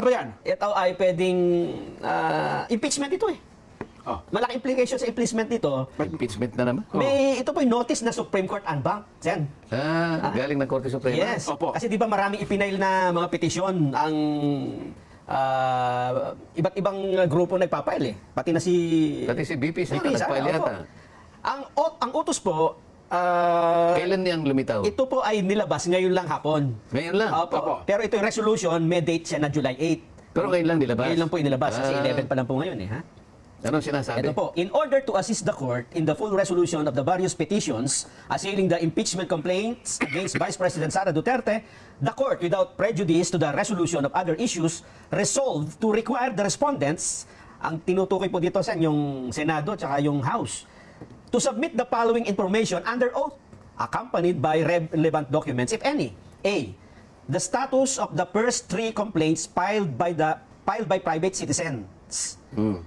Ano yan? Ito ay pwedeng impeachment ito eh. Oh. Malaki implication sa impeachment dito. Impeachment na naman. Ito po yung notice na Supreme Court unbanked. Yan. Galing ng Korte Suprema. Yes. Opo. Kasi di ba maraming ipinail na mga petisyon ang iba't ibang grupo nagpapail eh. Pati si BP sa BP, nagpail opo. yata. Ang utos po, Kailan niyang lumitaw? ito po ay nilabas ngayon lang hapon. Ngayon lang? Opo. Pero ito yung resolution, may date siya na July 8. Pero ngayon lang nilabas? Ngayon lang po inilabas. Kasi 11 pa lang po ngayon eh. Ha? Anong sinasabi? Ito po, in order to assist the court in the full resolution of the various petitions assailing the impeachment complaints against Vice President Sara Duterte, the court, without prejudice to the resolution of other issues, resolved to require the respondents, ang tinutukoy po dito sa yung Senado at yung House, to submit the following information under oath, accompanied by relevant documents, if any. A. The status of the first 3 complaints filed by private citizens.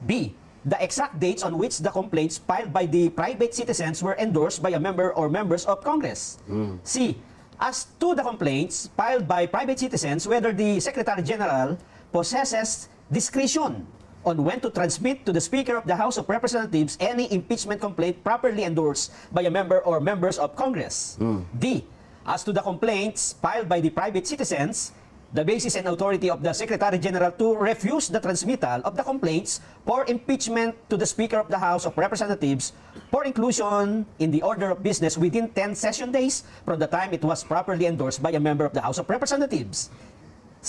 B. The exact dates on which the complaints filed by the private citizens were endorsed by a member or members of Congress. C. As to the complaints filed by private citizens, whether the Secretary General possesses discretion on when to transmit to the Speaker of the House of Representatives any impeachment complaint properly endorsed by a member or members of Congress. D. As to the complaints filed by the private citizens, the basis and authority of the Secretary General to refuse the transmittal of the complaints for impeachment to the Speaker of the House of Representatives for inclusion in the order of business within 10 session days from the time it was properly endorsed by a member of the House of Representatives.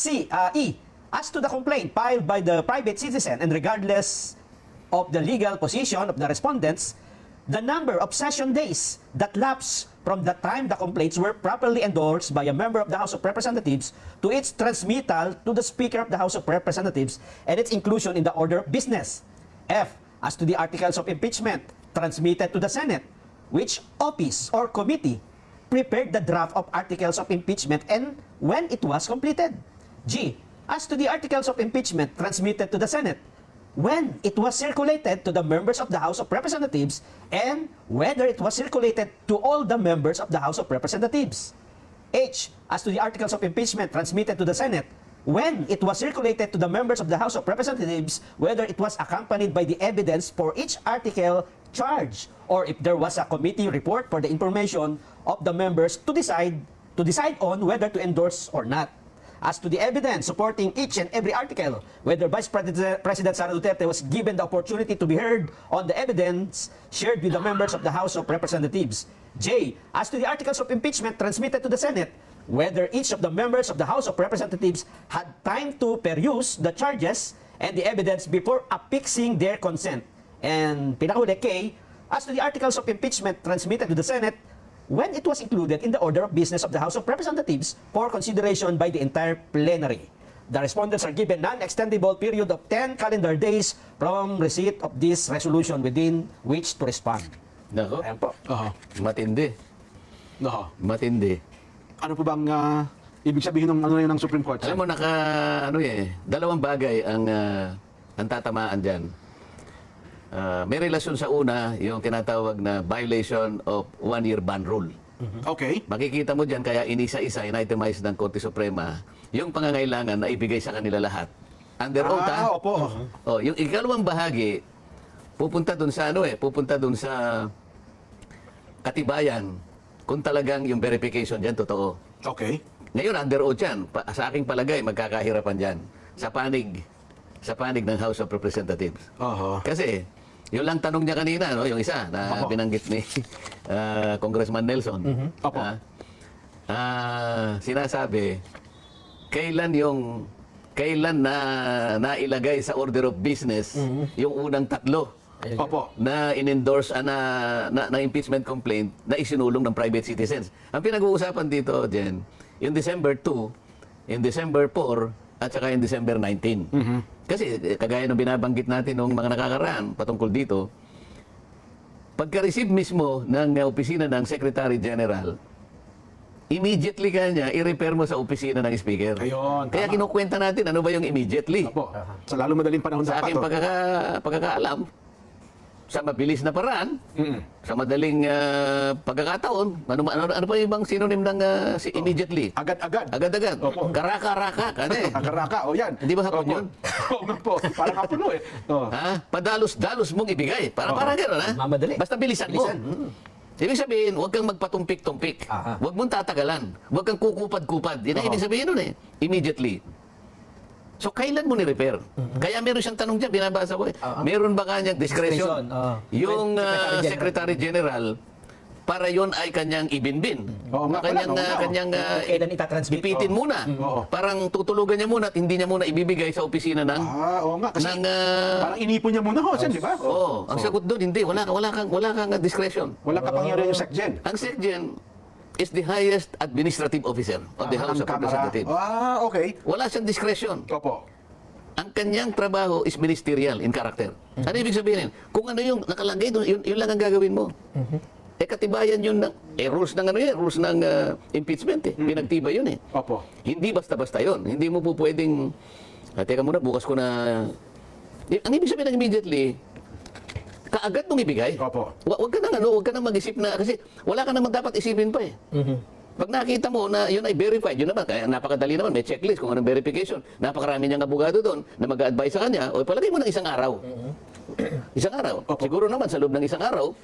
E. As to the complaint filed by the private citizen and regardless of the legal position of the respondents, the number of session days that lapse from the time the complaints were properly endorsed by a member of the House of Representatives to its transmittal to the Speaker of the House of Representatives and its inclusion in the order of business. F. As to the articles of impeachment transmitted to the Senate, which office or committee prepared the draft of articles of impeachment and when it was completed. G. As to the articles of impeachment transmitted to the Senate, when it was circulated to the members of the House of Representatives and whether it was circulated to all the members of the House of Representatives. H. As to the articles of impeachment transmitted to the Senate, when it was circulated to the members of the House of Representatives, whether it was accompanied by the evidence for each article charged, or if there was a committee report for the information of the members to decide on whether to endorse or not. As to the evidence supporting each and every article, whether Vice President Sara Duterte was given the opportunity to be heard on the evidence shared with the members of the House of Representatives. J. As to the articles of impeachment transmitted to the Senate, whether each of the members of the House of Representatives had time to peruse the charges and the evidence before affixing their consent. And pinakahuli, K. As to the articles of impeachment transmitted to the Senate, when it was included in the order of business of the House of Representatives for consideration by the entire plenary. The respondents are given non-extendable period of 10 calendar days from receipt of this resolution within which to respond. Nako, Ayan po. matindi. Matindi. Ano po bang ibig sabihin ng ano yun ng Supreme Court? Alam mo, dalawang bagay ang tatamaan dyan. May relasyon sa una, yung tinatawag na violation of 1-year ban rule. Okay. Makikita mo dyan, kaya inisa-isa, initemize ng Korte Suprema, yung pangangailangan na ibigay sa kanila lahat. Under oath, Opo. yung ikalawang bahagi, pupunta dun sa katibayan, kung talagang yung verification dyan, totoo. Okay. Ngayon, under oath yan. Sa aking palagay, magkakahirapan dyan. Sa panig ng House of Representatives. Kasi, yun lang tanong niya kanina, no? Yung isa na binanggit ni Congressman Nelson. Sinasabi, kailan na nailagay sa order of business yung unang tatlo na in-endorse na impeachment complaint na isinulong ng private citizens. Ang pinag-uusapan dito, Jen, yung December 2, yung December 4, at saka yung December 19. Kasi kagaya ng binabanggit natin ng mga nakakaraan patungkol dito, pagka-receive mismo ng opisina ng Secretary General, immediately kanya i-repair mo sa opisina ng Speaker. Ayun, kaya kinukwenta natin ano ba yung immediately. Sa lalo madaling panahon sa aking pagkakaalam, sa mabilis na paraan, sa madaling pagkakataon. Ano pa yung ibang synonym ng immediately? Agad-agad. Agad-agad. Opo. Karaka-raka. Akaraka, o yan. Hindi ba hapon Opo. yun? Oo nga po, parang hapon eh. Oh. Ha? Padalos-dalos mong ibigay. Parang gano'n, ha? Mamadali. Basta bilisan mo. Ibig sabihin, huwag kang magpatumpik-tumpik. Aha. Huwag mong tatagalan. Huwag kang kukupad-kupad. Yan ang ibig sabihin nun eh. Immediately. So, kailan mo ni-repair? Kaya meron siyang tanong dyan, binabasa ko eh. Meron ba kanyang discretion? Yung Secretary General, para yon ay kanyang ibinbin. Oo nga pala, Kanyang Kailan itatransmit? ipitin muna. Oo. Parang tutulugan niya muna at hindi niya muna ibibigay sa opisina ng... Oo nga, kasi ng, parang inipon niya muna ho, di ba? Oo. Ang sagot doon, hindi. Wala kang discretion. Walang kapangyarihan yung SecGen. Ang SecGen is the highest administrative officer of the House of Representatives. Okay. Wala siyang discretion. Opo. Ang kanyang trabaho is ministerial in character. Ano ibig sabihin? Kung ano yung nakalagay doon, yun lang ang gagawin mo. Katibayan yun ng rules ng rules ng impeachment eh. Pinagtibay yun eh. Opo. Hindi basta-basta yun. Hindi mo po pwedeng teka muna, bukas ko na ang ibig sabihin ng immediately kaagad mong ibigay. Opo. Huwag ka nang mag-isip na kasi wala ka namang dapat isipin pa eh. Pag nakita mo na yun ay verified, yun naman, kaya napakadali naman, may checklist kung anong verification. Napakarami niyang abogado doon na mag-a-advise sa kanya, o palagay mo ng isang araw. Isang araw. Opo. Siguro naman sa loob ng isang araw,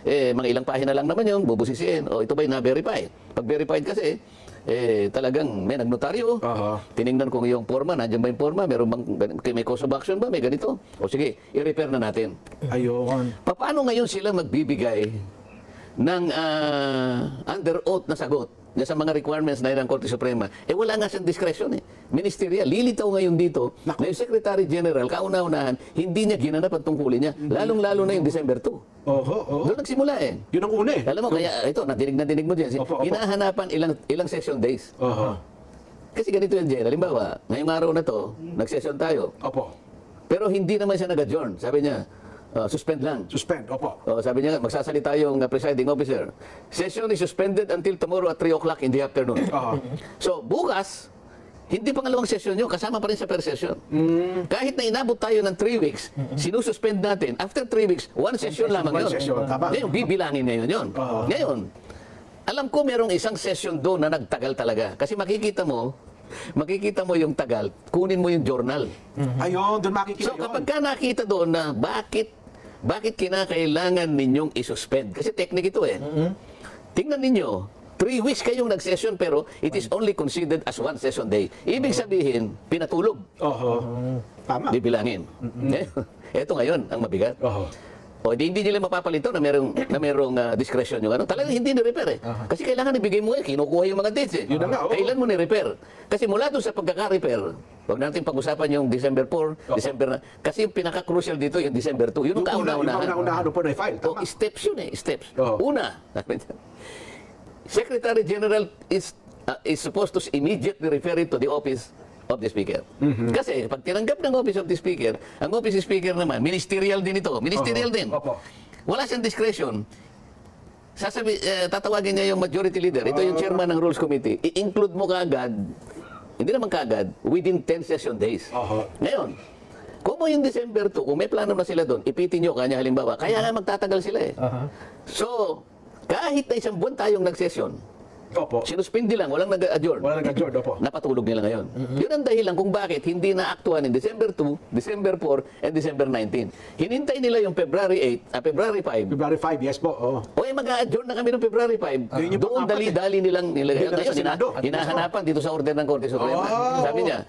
mga ilang pahina lang naman yun, bubusisiin, o ito ba'y na-verify? Pag verified kasi, talagang may nagnotaryo. Tiningnan kung yung forma, nandiyan ba yung forma, may cause of action ba, may ganito. O sige, i-repair na natin. Ayun. Paano ngayon sila magbibigay ng under oath na sagot sa mga requirements na ng Korte Suprema? Wala nga siyang discretion eh. Ministerial. Lilitaw ngayon dito na yung Secretary General, kauna-unahan, hindi niya ginanap ang tungkulin niya. Lalong-lalo na yung December 2. Doon nagsimula eh. Yun ang una eh. Alam mo, kaya ito, nadinig mo dyan. Opo. Hinahanapan ilang session days. Kasi ganito yan, Jen. Halimbawa, ngayong araw na to, nag-session tayo. Opo. Pero hindi naman siya nag-adjourn. Sabi niya, suspend lang. Suspend, opo. Sabi niya, magsasalita yung presiding officer. Session is suspended until tomorrow at 3 o'clock in the afternoon. So, bukas, hindi pangalawang session yun, kasama pa rin sa per session. Kahit na inabot tayo ng 3 weeks, sinususpend natin. After 3 weeks, one session lamang yun. One session, tama. Ngayon, bibilangin ngayon yun. Ngayon, alam ko merong isang session doon na nagtagal talaga. Kasi makikita mo yung tagal, kunin mo yung journal. Ayun, doon makikita So kapag ka nakita doon na bakit kinakailangan ninyong isuspend? Kasi technique ito eh. Tingnan ninyo, 3 weeks kayong nag-session pero it is only considered as one session day. Ibig sabihin, pinatulog. Tama. Bibilangin. Ito ngayon ang mabigat. O hindi nila mapapalito na merong discretion yung ano. Talagang hindi ni-repair eh. Kasi kailangan ibigay mo kinukuha yung mga dates eh. Yun na nga, Kailan mo ni-repair? Kasi mula doon sa pagkaka-repair, huwag natin pag-usapan yung December 4, December na. Kasi yung pinaka-crucial dito yung December 2. Yun ang kauna-unahan. Yung kauna-unahan po na file. O, steps yun eh, steps. Una, Secretary General is supposed to immediately refer it to the office of the Speaker. Kasi pag tinanggap ng Office of the Speaker, ang Office of the Speaker naman, ministerial din ito. Ministerial din. Wala siyang discretion. Tatawagin niya yung majority leader. Ito yung chairman ng Rules Committee. I-include mo kaagad, hindi naman kaagad, within 10 session days. Ngayon, kung mo yung December 2, kung may plano na sila doon, ipitin nyo kanya halimbawa. Kaya nga magtatagal sila eh. So, kahit na isang buwan tayong nag-session, sinuspindi lang, walang nag-adjourn. Napatulog nila ngayon. Yun ang dahilan kung bakit hindi na-aktuhan in December 2, December 4, and December 19. Hinintay nila yung February 8, February 5. February 5, yes po. Mag-adjourn na kami ng February 5. Doon dali-dali nilang nilagay. Ngayon, hinahanapan dito sa order ng Korte Suprema. Sabi niya,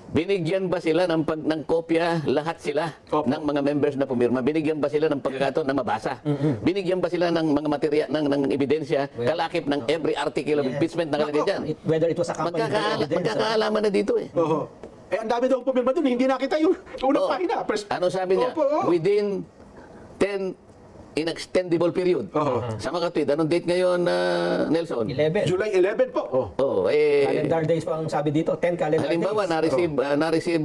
binigyan ba sila ng kopya, lahat sila ng mga members na pumirma? Binigyan ba sila ng pagkakataon na mabasa? Binigyan ba sila ng mga material, ng ebidensya, kalakip ng every article of impeachment na kalagay dyan? Whether it was a company. Magkakaalaman na dito eh. Ang dami daw pumirma doon, hindi nakita yung unang pahina. Ano sabi niya? Within 10 inextendable period. Sa mga tweet, anong date ngayon, Nelson? 11. July 11 po. Calendar days po ang sabi dito, 10 calendar halimbawa, days. na-receive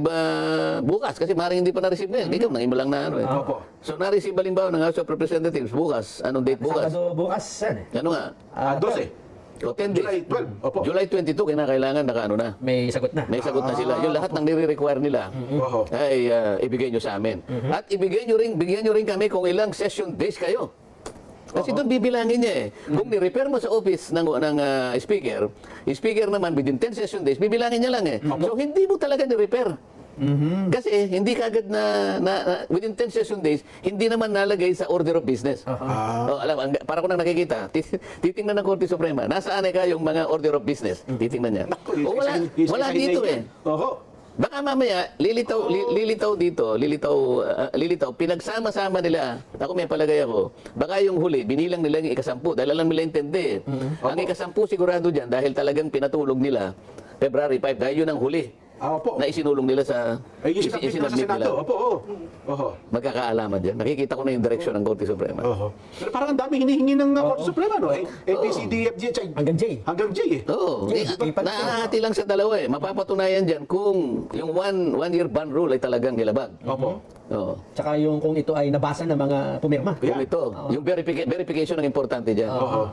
bukas, kasi maaaring hindi pa na-receive ngayon. Ikaw, nang mo lang na ano eh. So, na-receive halimbawa ng House of Representatives bukas. Anong date bukas? Sabado bukas, sir. Ano nga? 12. O 10 days. July 12. Opo. July 22, kinakailangan nakaano na. May sagot na. May sagot na sila. Yung lahat ng nire-require nila Oho. ay ibigay nyo sa amin. At bigyan nyo rin kami kung ilang session days kayo. Kasi doon bibilangin niya eh. Kung ni-repair mo sa office ng speaker naman within 10 session days, bibilangin niya lang eh. So hindi mo talaga ni-repair. Kasi hindi kagad within 10 session days, hindi naman nalagay sa order of business. Para ko nang nakikita, titingnan ng Korte Suprema, nasaan ka yung mga order of business? Titingnan niya. Wala dito eh. Oho. Baka mamaya, lilitaw pinagsama-sama nila. Ako may palagay ako, baka yung huli, binilang nila yung ikasampu, dahil alam nila intindi. Ang ikasampu sigurado dyan, dahil talagang pinatulog nila, February 5, dahil yun ang huli. Opo. Na isinulong nila sa Isinabit nila sa Senado. Opo, oho. Oho. Magkakaalaman dyan. Nakikita ko na yung direksyon ng Korte Suprema. Oho. Pero parang ang dami hinihingi ng Korte Suprema, no? A, B, C, D, F, G, Hanggang J. hanggang J eh. Oo. ipat- Nakahati lang sa dalawa eh. Mapapatunayan dyan kung yung one-year ban rule ay talagang nilabag. Opo. Oo. Tsaka yung kung ito ay nabasa ng mga pumirma. Yung ito, yung verification ang importante dyan. Oho.